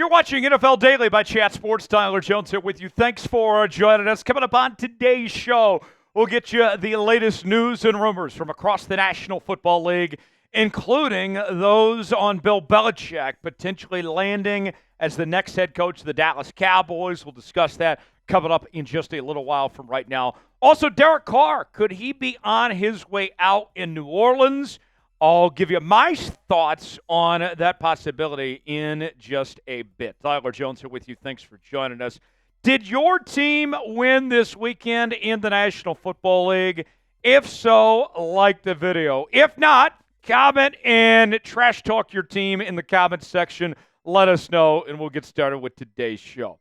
You're watching NFL Daily by Chat Sports. Tyler Jones here with you. Thanks for joining us. Coming up on today's show, we'll get you the latest news and rumors from across the National Football League, including those on Bill Belichick potentially landing as the next head coach of the Dallas Cowboys. We'll discuss that coming up in just a little while from right now. Also, Derek Carr, could he be on his way out in New Orleans? I'll give you my thoughts on that possibility in just a bit. Tyler Jones here with you. Thanks for joining us. Did your team win this weekend in the National Football League? If so, like the video. If not, comment and trash talk your team in the comments section. Let us know, and we'll get started with today's show.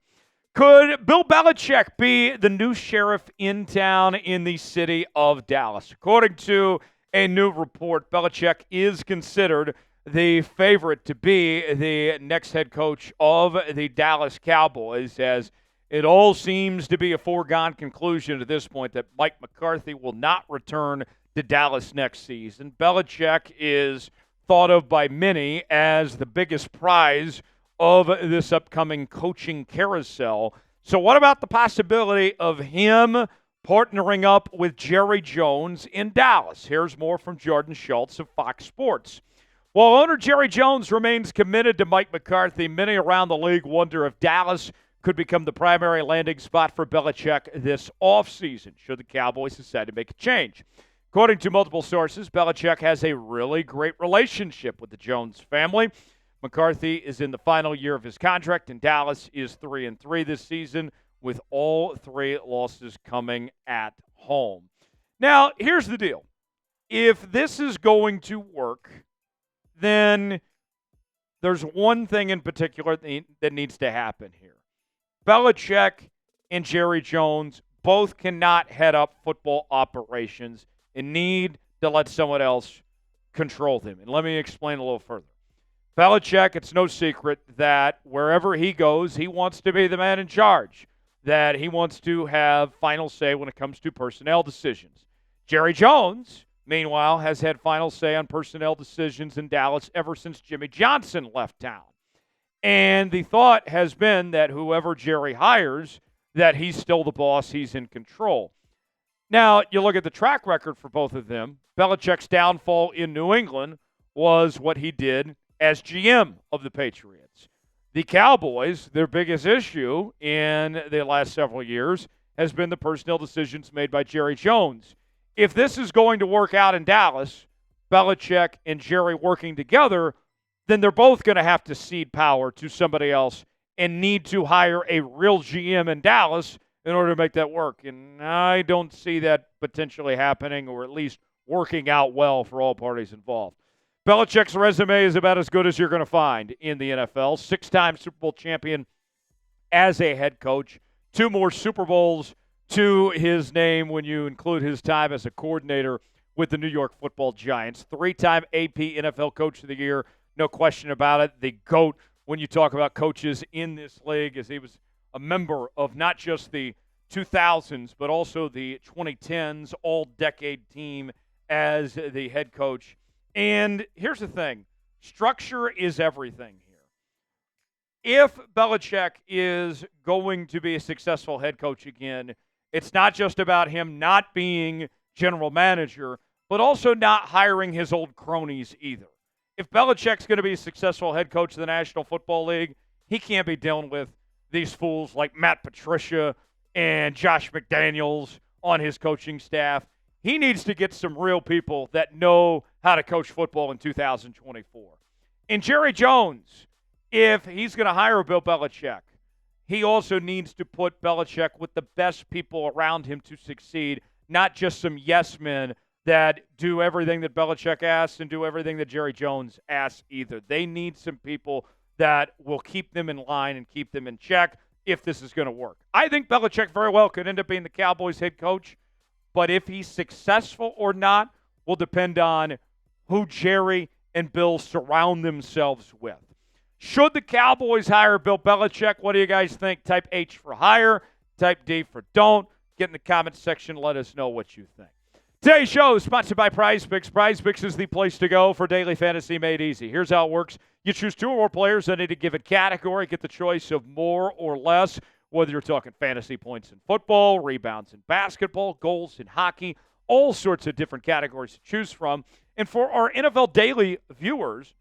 Could Bill Belichick be the new sheriff in town in the city of Dallas? According to a new report, Belichick is considered the favorite to be the next head coach of the Dallas Cowboys, as it all seems to be a foregone conclusion at this point that Mike McCarthy will not return to Dallas next season. Belichick is thought of by many as the biggest prize of this upcoming coaching carousel. So what about the possibility of him partnering up with Jerry Jones in Dallas? Here's more from Jordan Schultz of Fox Sports. While owner Jerry Jones remains committed to Mike McCarthy, many around the league wonder if Dallas could become the primary landing spot for Belichick this offseason, should the Cowboys decide to make a change. According to multiple sources, Belichick has a really great relationship with the Jones family. McCarthy is in the final year of his contract, and Dallas is 3-3 this season, with all three losses coming at home. Now, here's the deal. If this is going to work, then there's one thing in particular that needs to happen here. Belichick and Jerry Jones both cannot head up football operations and need to let someone else control them. And let me explain a little further. Belichick, it's no secret that wherever he goes, he wants to be the man in charge, that he wants to have final say when it comes to personnel decisions. Jerry Jones, meanwhile, has had final say on personnel decisions in Dallas ever since Jimmy Johnson left town. And the thought has been that whoever Jerry hires, that he's still the boss, he's in control. Now, you look at the track record for both of them. Belichick's downfall in New England was what he did as GM of the Patriots. The Cowboys, their biggest issue in the last several years has been the personnel decisions made by Jerry Jones. If this is going to work out in Dallas, Belichick and Jerry working together, then they're both going to have to cede power to somebody else and need to hire a real GM in Dallas in order to make that work. And I don't see that potentially happening, or at least working out well for all parties involved. Belichick's resume is about as good as you're going to find in the NFL. 6-time Super Bowl champion as a head coach. 2 more Super Bowls to his name when you include his time as a coordinator with the New York Football Giants. 3-time AP NFL Coach of the Year. No question about it. The GOAT when you talk about coaches in this league, as he was a member of not just the 2000s, but also the 2010s all-decade team as the head coach. And here's the thing. Structure is everything here. If Belichick is going to be a successful head coach again, it's not just about him not being general manager, but also not hiring his old cronies either. If Belichick's going to be a successful head coach of the National Football League, he can't be dealing with these fools like Matt Patricia and Josh McDaniels on his coaching staff. He needs to get some real people that know how to coach football in 2024. And Jerry Jones, if he's going to hire Bill Belichick, he also needs to put Belichick with the best people around him to succeed, not just some yes men that do everything that Belichick asks and do everything that Jerry Jones asks either. They need some people that will keep them in line and keep them in check if this is going to work. I think Belichick very well could end up being the Cowboys head coach. But if he's successful or not will depend on who Jerry and Bill surround themselves with. Should the Cowboys hire Bill Belichick? What do you guys think? Type H for hire, type D for don't. Get in the comments section. Let us know what you think. Today's show is sponsored by PrizePicks. PrizePicks is the place to go for daily fantasy made easy. Here's how it works. You choose 2 or more players in any given category. Get the choice of more or less, whether you're talking fantasy points in football, rebounds in basketball, goals in hockey, all sorts of different categories to choose from. And for our NFL Daily viewers,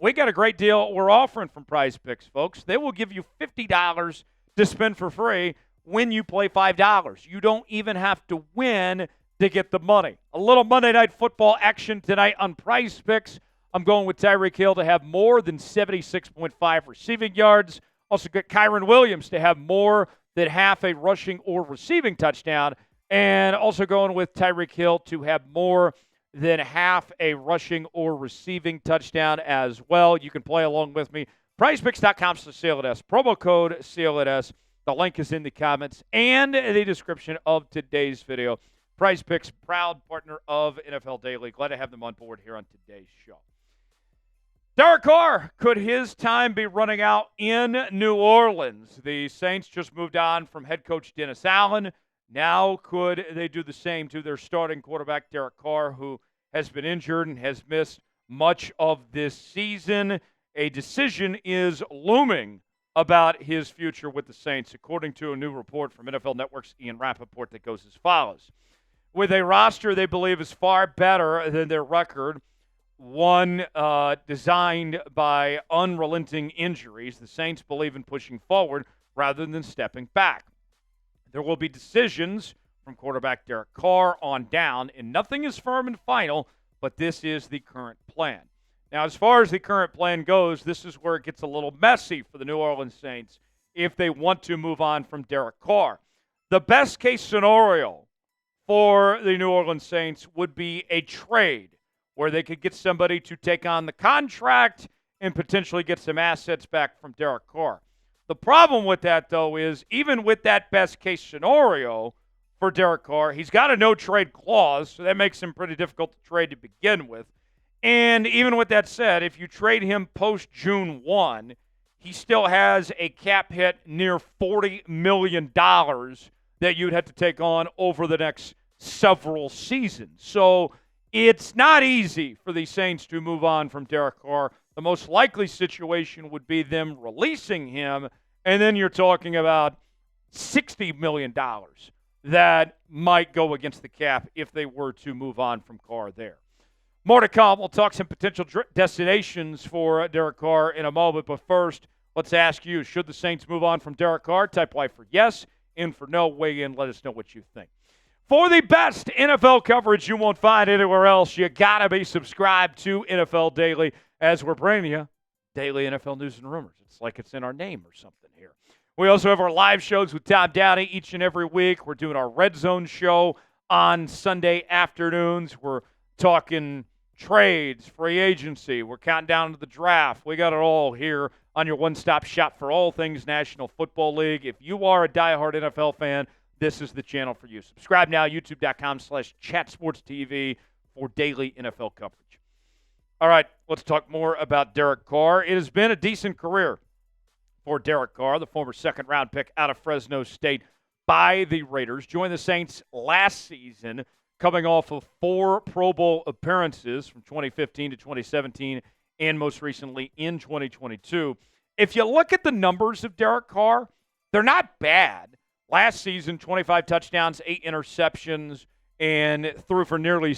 we got a great deal we're offering from Prize Picks, folks. They will give you $50 to spend for free when you play $5. You don't even have to win to get the money. A little Monday Night Football action tonight on Prize Picks. I'm going with Tyreek Hill to have more than 76.5 receiving yards. Also got Kyron Williams to have more than half a rushing or receiving touchdown. And also going with Tyreek Hill to have more than half a rushing or receiving touchdown as well. You can play along with me. PrizePicks.com/CLNS. Promo code CLNS. The link is in the comments and the description of today's video. Prize Picks, proud partner of NFL Daily. Glad to have them on board here on today's show. Derek Carr, could his time be running out in New Orleans? The Saints just moved on from head coach Dennis Allen. Now could they do the same to their starting quarterback, Derek Carr, who has been injured and has missed much of this season? A decision is looming about his future with the Saints, according to a new report from NFL Network's Ian Rapoport that goes as follows. With a roster they believe is far better than their record, one designed by unrelenting injuries, the Saints believe in pushing forward rather than stepping back. There will be decisions from quarterback Derek Carr on down, and nothing is firm and final, but this is the current plan. Now, as far as the current plan goes, this is where it gets a little messy for the New Orleans Saints if they want to move on from Derek Carr. The best case scenario for the New Orleans Saints would be a trade where they could get somebody to take on the contract and potentially get some assets back from Derek Carr. The problem with that, though, is even with that best case scenario for Derek Carr, he's got a no-trade clause, so that makes him pretty difficult to trade to begin with. And even with that said, if you trade him post-June 1, he still has a cap hit near $40 million that you'd have to take on over the next several seasons. So it's not easy for the Saints to move on from Derek Carr. The most likely situation would be them releasing him, and then you're talking about $60 million that might go against the cap if they were to move on from Carr there. More to come. We'll talk some potential destinations for Derek Carr in a moment, but first, let's ask you, should the Saints move on from Derek Carr? Type Y for yes, in for no. Weigh in. Let us know what you think. For the best NFL coverage you won't find anywhere else, you got to be subscribed to NFL Daily, as we're bringing you daily NFL news and rumors. It's like it's in our name or something here. We also have our live shows with Tom Downey each and every week. We're doing our Red Zone show on Sunday afternoons. We're talking trades, free agency. We're counting down to the draft. We got it all here on your one-stop shop for all things National Football League. If you are a diehard NFL fan, this is the channel for you. Subscribe now, youtube.com/chatsportstv for daily NFL coverage. All right, let's talk more about Derek Carr. It has been a decent career for Derek Carr, the former second-round pick out of Fresno State by the Raiders. Joined the Saints last season, coming off of 4 Pro Bowl appearances from 2015 to 2017 and most recently in 2022. If you look at the numbers of Derek Carr, they're not bad. Last season, 25 touchdowns, 8 interceptions, and threw for nearly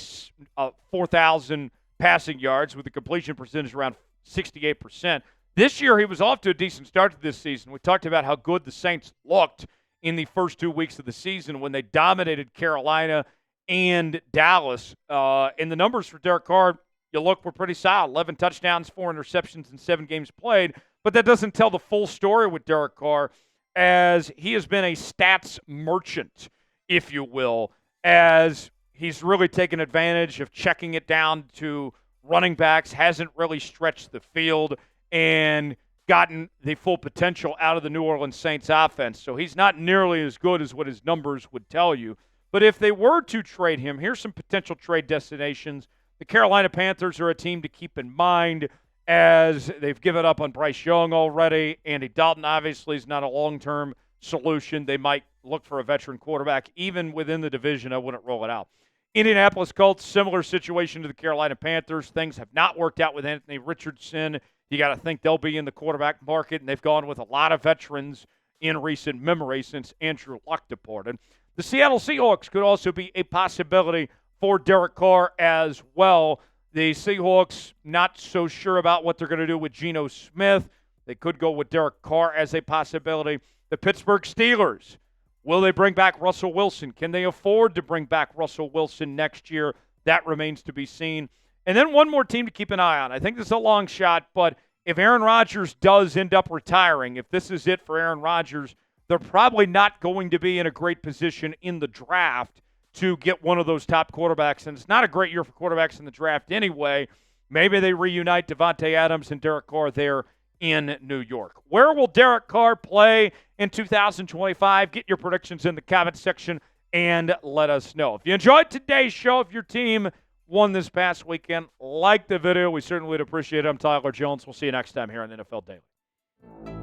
4,000 passing yards with a completion percentage around 68%. This year, he was off to a decent start to this season. We talked about how good the Saints looked in the first 2 weeks of the season when they dominated Carolina and Dallas. And the numbers for Derek Carr, you look, were pretty solid. 11 touchdowns, 4 interceptions in 7 games played. But that doesn't tell the full story with Derek Carr, as he has been a stats merchant, if you will, as he's really taken advantage of checking it down to running backs, hasn't really stretched the field, and gotten the full potential out of the New Orleans Saints offense. So he's not nearly as good as what his numbers would tell you. But if they were to trade him, here's some potential trade destinations. The Carolina Panthers are a team to keep in mind, as they've given up on Bryce Young already. Andy Dalton obviously is not a long-term solution. They might look for a veteran quarterback. Even within the division, I wouldn't roll it out. Indianapolis Colts, similar situation to the Carolina Panthers. Things have not worked out with Anthony Richardson. You got to think they'll be in the quarterback market, and they've gone with a lot of veterans in recent memory since Andrew Luck departed. The Seattle Seahawks could also be a possibility for Derek Carr as well. The Seahawks not so sure about what they're going to do with Geno Smith. They could go with Derek Carr as a possibility. The Pittsburgh Steelers, will they bring back Russell Wilson? Can they afford to bring back Russell Wilson next year? That remains to be seen. And then one more team to keep an eye on. I think this is a long shot, but if Aaron Rodgers does end up retiring, if this is it for Aaron Rodgers, they're probably not going to be in a great position in the draft to get one of those top quarterbacks. And it's not a great year for quarterbacks in the draft anyway. Maybe they reunite Devontae Adams and Derek Carr there in New York. Where will Derek Carr play in 2025? Get your predictions in the comment section and let us know. If you enjoyed today's show, if your team won this past weekend, like the video. We certainly would appreciate it. I'm Tyler Jones. We'll see you next time here on NFL Daily.